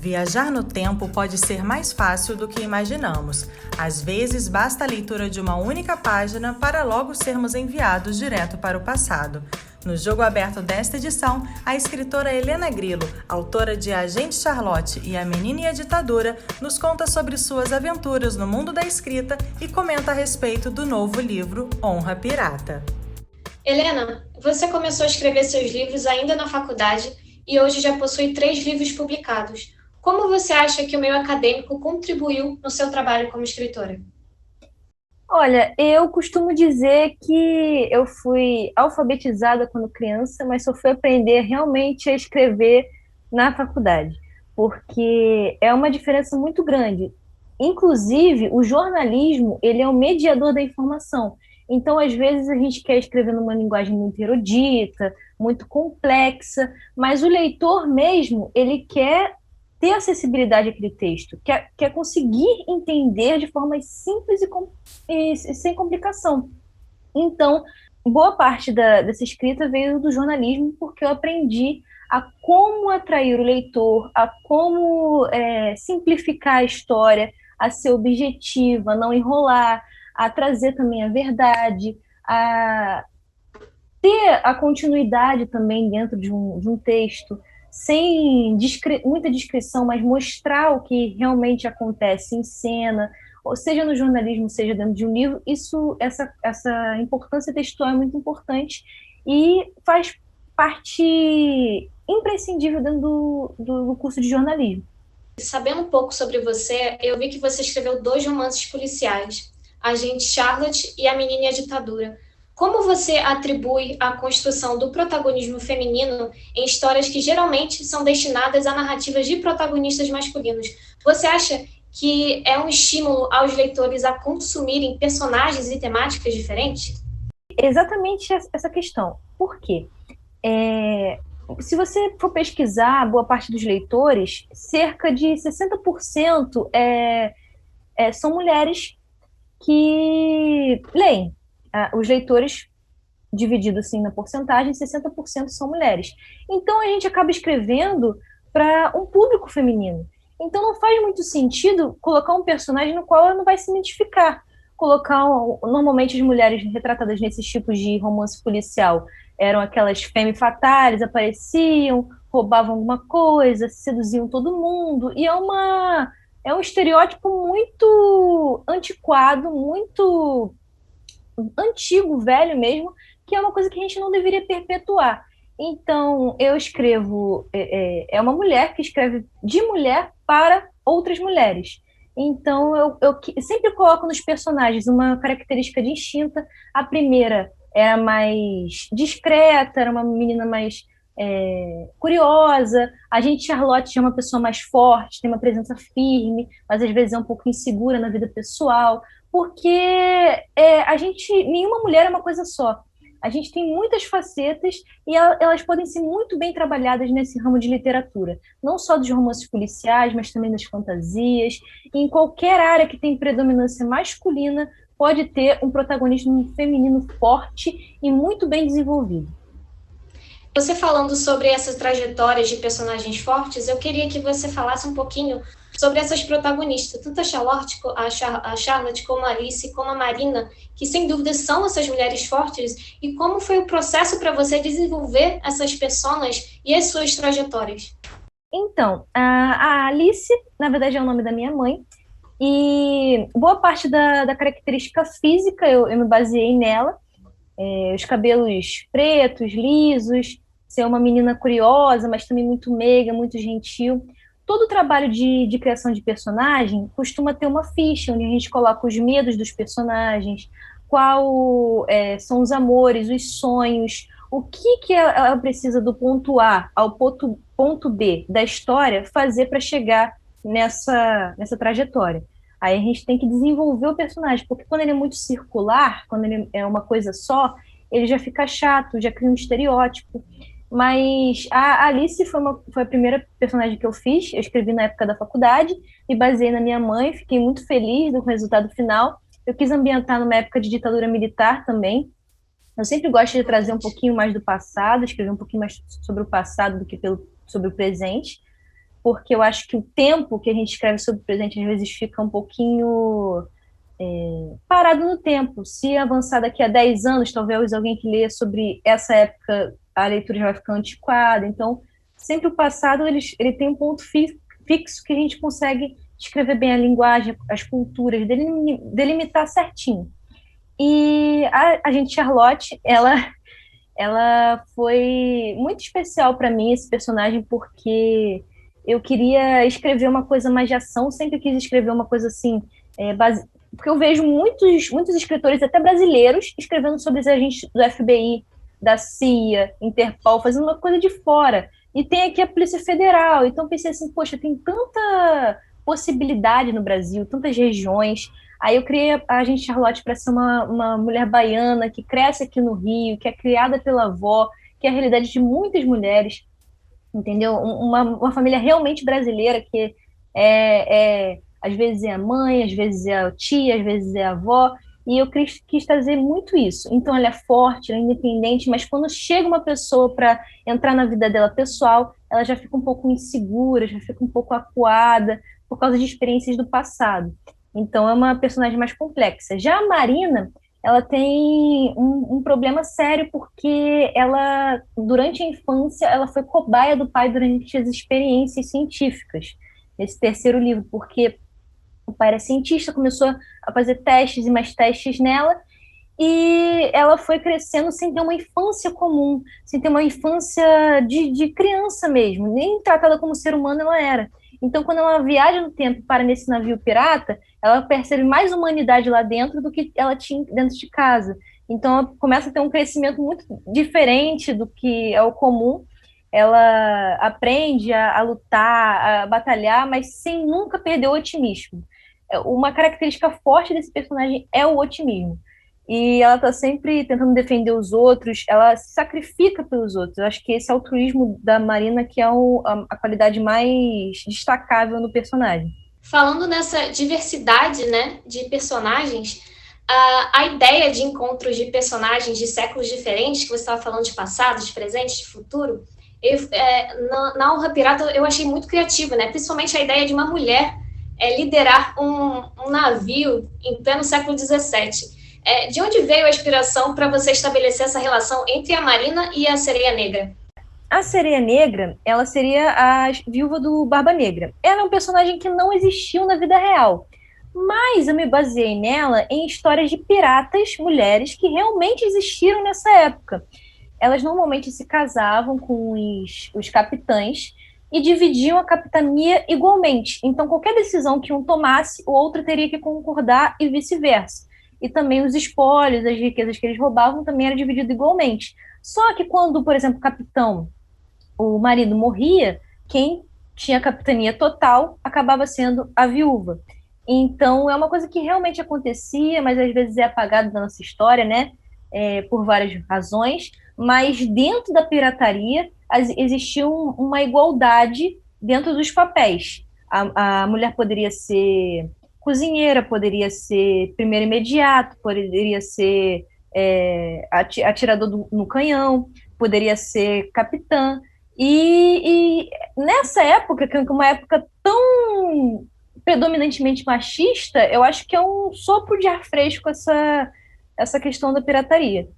Viajar no tempo pode ser mais fácil do que imaginamos. Às vezes, basta a leitura de uma única página para logo sermos enviados direto para o passado. No jogo aberto desta edição, a escritora Helena Grillo, autora de Agente Charlotte e A Menina e a Ditadura, nos conta sobre suas aventuras no mundo da escrita e comenta a respeito do novo livro Honra Pirata. Helena, você começou a escrever seus livros ainda na faculdade e hoje já possui 3 livros publicados. Como você acha que o meio acadêmico contribuiu no seu trabalho como escritora? Olha, eu costumo dizer que eu fui alfabetizada quando criança, mas só fui aprender realmente a escrever na faculdade, porque é uma diferença muito grande. Inclusive, o jornalismo, ele é um mediador da informação. Então, às vezes, a gente quer escrever numa linguagem muito erudita, muito complexa, mas o leitor mesmo, ele quer ter acessibilidade àquele texto, quer conseguir entender de forma simples e sem complicação. Então, boa parte dessa escrita veio do jornalismo, porque eu aprendi a como atrair o leitor, a como simplificar a história, a ser objetiva, a não enrolar, a trazer também a verdade, a ter a continuidade também dentro de um texto, sem muita descrição, mas mostrar o que realmente acontece em cena, ou seja no jornalismo, seja dentro de um livro, essa importância textual é muito importante e faz parte imprescindível dentro do curso de jornalismo. Sabendo um pouco sobre você, eu vi que você escreveu 2 romances policiais, Agente Charlotte e A Menina e a Ditadura. Como você atribui a construção do protagonismo feminino em histórias que geralmente são destinadas a narrativas de protagonistas masculinos? Você acha que é um estímulo aos leitores a consumirem personagens e temáticas diferentes? Exatamente essa questão. Por quê? Se você for pesquisar, boa parte dos leitores, cerca de 60% são mulheres que leem. Os leitores, dividido assim na porcentagem, 60% são mulheres. Então a gente acaba escrevendo para um público feminino. Então não faz muito sentido colocar um personagem no qual ela não vai se identificar. Normalmente as mulheres retratadas nesses tipos de romance policial eram aquelas femme fatales, apareciam, roubavam alguma coisa, seduziam todo mundo, e é um estereótipo muito antiquado, muito antigo, velho mesmo, que é uma coisa que a gente não deveria perpetuar. Então, eu escrevo, uma mulher que escreve de mulher para outras mulheres. Então, eu sempre coloco nos personagens uma característica distinta. A primeira era mais discreta, era uma menina mais curiosa. A gente, Charlotte, é uma pessoa mais forte, tem uma presença firme, mas às vezes é um pouco insegura na vida pessoal, porque nenhuma mulher é uma coisa só. A gente tem muitas facetas e elas podem ser muito bem trabalhadas nesse ramo de literatura, não só dos romances policiais, mas também das fantasias. E em qualquer área que tem predominância masculina, pode ter um protagonismo feminino forte e muito bem desenvolvido. Você falando sobre essas trajetórias de personagens fortes, eu queria que você falasse um pouquinho sobre essas protagonistas, tanto a Charlotte como a Alice, como a Marina, que sem dúvida são essas mulheres fortes, e como foi o processo para você desenvolver essas personas e as suas trajetórias? Então, a Alice, na verdade, é o nome da minha mãe, e boa parte da característica física eu me baseei nela, os cabelos pretos, lisos, ser uma menina curiosa, mas também muito meiga, muito gentil. Todo trabalho de criação de personagem costuma ter uma ficha, onde a gente coloca os medos dos personagens, são os amores, os sonhos, o que ela precisa do ponto A ao ponto B da história fazer para chegar nessa trajetória. Aí a gente tem que desenvolver o personagem, porque quando ele é muito circular, quando ele é uma coisa só, ele já fica chato, já cria um estereótipo. Mas a Alice foi a primeira personagem que eu fiz, eu escrevi na época da faculdade, me baseei na minha mãe, fiquei muito feliz do resultado final. Eu quis ambientar numa época de ditadura militar também. Eu sempre gosto de trazer um pouquinho mais do passado, escrever um pouquinho mais sobre o passado do que sobre o presente, porque eu acho que o tempo que a gente escreve sobre o presente às vezes fica um pouquinho parado no tempo. Se avançar daqui a 10 anos, talvez alguém que lê sobre essa época, a leitura já vai ficar antiquada. Então, sempre o passado ele tem um ponto fixo que a gente consegue escrever bem a linguagem, as culturas, delimitar certinho. E a gente Charlotte, ela foi muito especial para mim, esse personagem, porque eu queria escrever uma coisa mais de ação, sempre quis escrever uma coisa assim, porque eu vejo muitos escritores, até brasileiros, escrevendo sobre os agentes do FBI, da CIA, Interpol, fazendo uma coisa de fora. E tem aqui a Polícia Federal. Então pensei assim, poxa, tem tanta possibilidade no Brasil, tantas regiões. Aí eu criei a Agente Charlotte para ser uma mulher baiana que cresce aqui no Rio, que é criada pela avó, que é a realidade de muitas mulheres, entendeu? Uma família realmente brasileira que às vezes é a mãe, às vezes é a tia, às vezes é a avó, e eu quis trazer muito isso. Então ela é forte, ela é independente, mas quando chega uma pessoa para entrar na vida dela pessoal, ela já fica um pouco insegura, já fica um pouco acuada, por causa de experiências do passado. Então é uma personagem mais complexa. Já a Marina, ela tem um problema sério, porque ela, durante a infância, ela foi cobaia do pai durante as experiências científicas, nesse terceiro livro, porque o pai era cientista, começou a fazer testes e mais testes nela, e ela foi crescendo sem ter uma infância comum, sem ter uma infância de criança mesmo, nem tratada como ser humano ela era. Então, quando ela viaja no tempo para nesse navio pirata, ela percebe mais humanidade lá dentro do que ela tinha dentro de casa. Então, ela começa a ter um crescimento muito diferente do que é o comum. Ela aprende a lutar, a batalhar, mas sem nunca perder o otimismo. Uma característica forte desse personagem é o otimismo. E ela está sempre tentando defender os outros, ela se sacrifica pelos outros. Eu acho que esse altruísmo da Marina que é a qualidade mais destacável no personagem. Falando nessa diversidade, né, de personagens, a ideia de encontros de personagens de séculos diferentes, que você estava falando de passado, de presente, de futuro, na Honra Pirata eu achei muito criativa, né? Principalmente a ideia de uma mulher liderar um navio em pleno século XVII. De onde veio a inspiração para você estabelecer essa relação entre a Marina e a Sereia Negra? A Sereia Negra, ela seria a viúva do Barba Negra. Ela é um personagem que não existiu na vida real, mas eu me baseei nela em histórias de piratas, mulheres, que realmente existiram nessa época. Elas normalmente se casavam com os capitães e dividiam a capitania igualmente. Então, qualquer decisão que um tomasse, o outro teria que concordar e vice-versa. E também os espólios, as riquezas que eles roubavam também era dividido igualmente. Só que quando, por exemplo, o capitão, o marido morria, quem tinha a capitania total acabava sendo a viúva. Então, é uma coisa que realmente acontecia, mas às vezes é apagado da nossa história, né? Por várias razões. Mas dentro da pirataria existia uma igualdade dentro dos papéis. A mulher poderia ser cozinheira, poderia ser primeiro imediato, poderia ser atirador no canhão, poderia ser capitã. E nessa época, que é uma época tão predominantemente machista, eu acho que é um sopro de ar fresco essa questão da pirataria.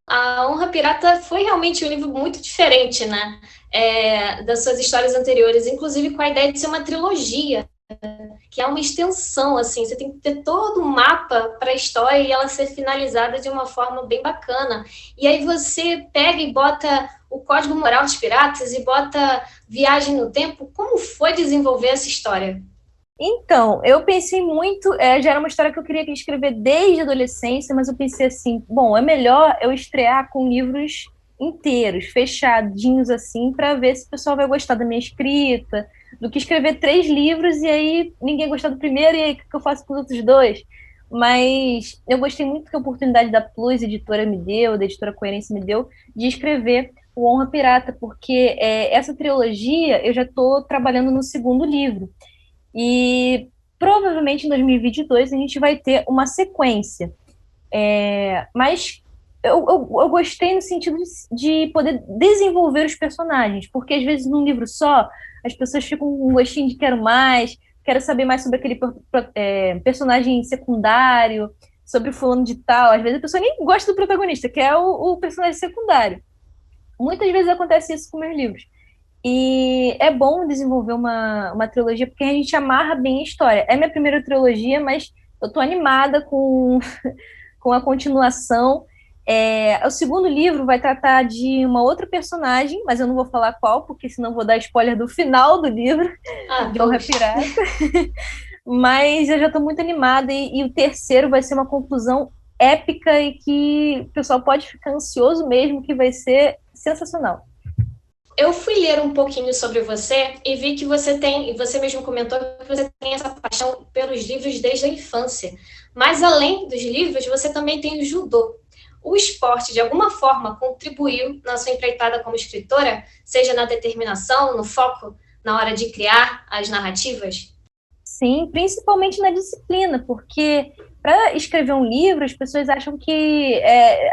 A Honra Pirata foi realmente um livro muito diferente, né? Das suas histórias anteriores, inclusive com a ideia de ser uma trilogia, que é uma extensão, assim, você tem que ter todo um mapa para a história e ela ser finalizada de uma forma bem bacana. E aí você pega e bota o Código Moral dos Piratas e bota Viagem no Tempo. Como foi desenvolver essa história? Então, eu pensei muito, já era uma história que eu queria escrever desde a adolescência, mas eu pensei assim, bom, é melhor eu estrear com livros inteiros, fechadinhos assim, para ver se o pessoal vai gostar da minha escrita, do que escrever 3 livros e aí ninguém gostar do primeiro, e aí o que eu faço com os outros 2? Mas eu gostei muito que a oportunidade da Plus Editora me deu, da Editora Coerência me deu, de escrever o Honra Pirata, porque essa trilogia eu já estou trabalhando no segundo livro. E provavelmente em 2022 a gente vai ter uma sequência. Mas eu gostei no sentido de poder desenvolver os personagens, porque às vezes num livro só, as pessoas ficam com um gostinho de quero mais, quero saber mais sobre aquele personagem secundário, sobre o fulano de tal. Às vezes a pessoa nem gosta do protagonista, que é o personagem secundário. Muitas vezes acontece isso com meus livros. E é bom desenvolver uma trilogia, porque a gente amarra bem a história. É minha primeira trilogia, mas eu tô animada com, com a continuação. O segundo livro vai tratar de uma outra personagem, mas eu não vou falar qual, porque senão vou dar spoiler do final do livro, de Honra Pirata. Mas eu já estou muito animada, e o terceiro vai ser uma conclusão épica e que o pessoal pode ficar ansioso mesmo, que vai ser sensacional. Eu fui ler um pouquinho sobre você e vi que você mesmo comentou que você tem essa paixão pelos livros desde a infância. Mas além dos livros, você também tem o judô. O esporte, de alguma forma, contribuiu na sua empreitada como escritora, seja na determinação, no foco, na hora de criar as narrativas? Sim, principalmente na disciplina, porque para escrever um livro, as pessoas acham que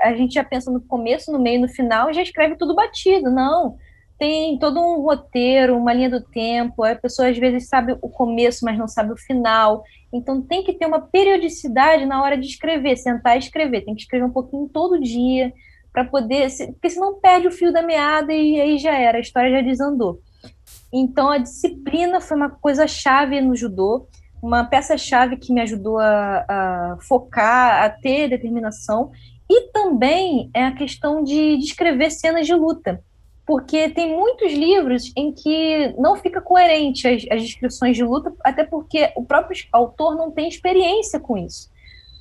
a gente já pensa no começo, no meio, no final, e já escreve tudo batido. Não, tem todo um roteiro, uma linha do tempo, a pessoa às vezes sabe o começo, mas não sabe o final. Então tem que ter uma periodicidade na hora de escrever, sentar e escrever. Tem que escrever um pouquinho todo dia, para poder, porque senão perde o fio da meada e aí já era, a história já desandou. Então a disciplina foi uma coisa chave no judô, uma peça-chave que me ajudou a focar, a ter determinação, e também é a questão de escrever cenas de luta, porque tem muitos livros em que não fica coerente as descrições de luta, até porque o próprio autor não tem experiência com isso.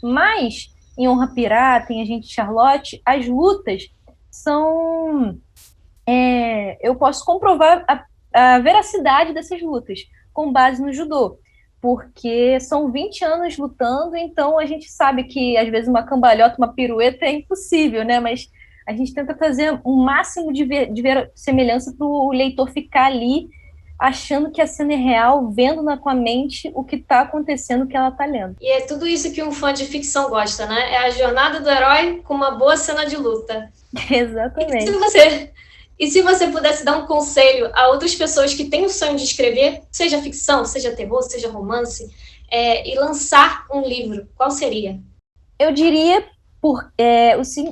Mas, em Honra Pirata, em Agente Charlotte, as lutas são... eu posso comprovar a veracidade dessas lutas, com base no judô, porque são 20 anos lutando, então a gente sabe que, às vezes, uma cambalhota, uma pirueta é impossível, né? Mas a gente tenta trazer um máximo de semelhança para o leitor ficar ali achando que a cena é real, vendo com a mente o que está acontecendo, o que ela está lendo. E é tudo isso que um fã de ficção gosta, né? É a jornada do herói com uma boa cena de luta. Exatamente. E se você pudesse dar um conselho a outras pessoas que têm o sonho de escrever, seja ficção, seja terror, seja romance, e lançar um livro, qual seria? Eu diria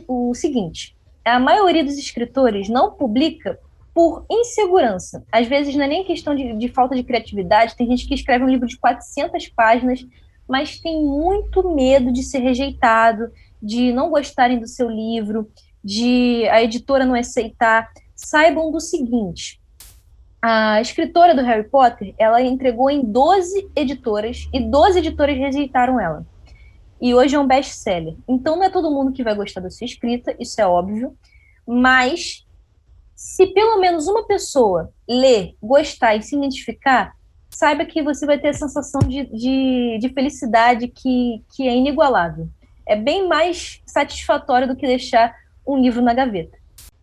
o seguinte: a maioria dos escritores não publica por insegurança. Às vezes não é nem questão de falta de criatividade, tem gente que escreve um livro de 400 páginas, mas tem muito medo de ser rejeitado, de não gostarem do seu livro, de a editora não aceitar. Saibam do seguinte: a escritora do Harry Potter, ela entregou em 12 editoras, e 12 editoras rejeitaram ela. E hoje é um best-seller. Então não é todo mundo que vai gostar da sua escrita, isso é óbvio, mas se pelo menos uma pessoa ler, gostar e se identificar, saiba que você vai ter a sensação de felicidade que é inigualável. É bem mais satisfatório do que deixar um livro na gaveta.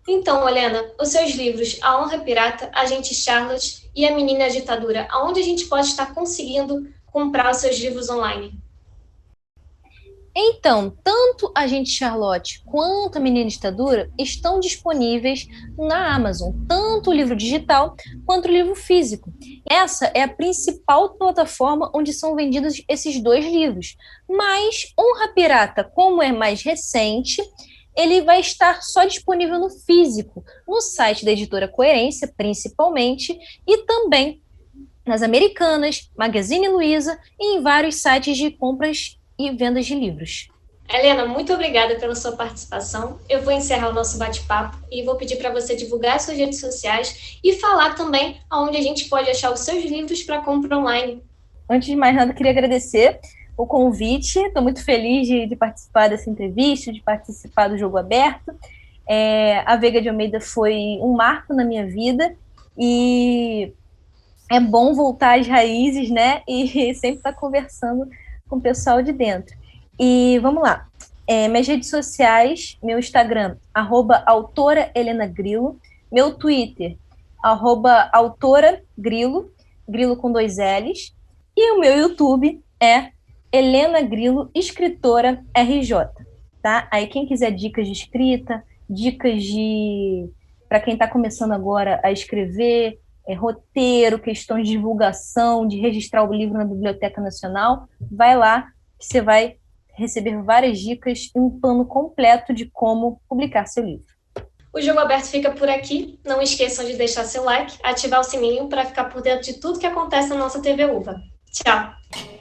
Então, Helena, os seus livros A Honra Pirata, Agente Charlotte e A Menina e a Ditadura, aonde a gente pode estar conseguindo comprar os seus livros online? Então, tanto Agente Charlotte quanto A Menina e a Ditadura estão disponíveis na Amazon, tanto o livro digital quanto o livro físico. Essa é a principal plataforma onde são vendidos esses dois livros. Mas Honra Pirata, como é mais recente, ele vai estar só disponível no físico, no site da editora Coerência, principalmente, e também nas Americanas, Magazine Luiza e em vários sites de compras e vendas de livros. Helena, muito obrigada pela sua participação. Eu vou encerrar o nosso bate-papo e vou pedir para você divulgar suas redes sociais e falar também aonde a gente pode achar os seus livros para compra online. Antes de mais nada, eu queria agradecer o convite. Estou muito feliz de participar dessa entrevista, de participar do Jogo Aberto. A Veiga de Almeida foi um marco na minha vida e é bom voltar às raízes, né? E sempre estar conversando com o pessoal de dentro. E vamos lá. Minhas redes sociais, meu Instagram, @autora_Helena_Grillo, meu Twitter, @autora_Grillo, Grilo com 2 L's, e o meu YouTube é Helena Grillo, escritora RJ. tá? Aí quem quiser dicas de escrita, dicas de para quem está começando agora a escrever, roteiro, questões de divulgação, de registrar o livro na Biblioteca Nacional, vai lá que você vai receber várias dicas e um plano completo de como publicar seu livro. O Jogo Aberto fica por aqui. Não esqueçam de deixar seu like, ativar o sininho para ficar por dentro de tudo que acontece na nossa TV UVA. Tchau!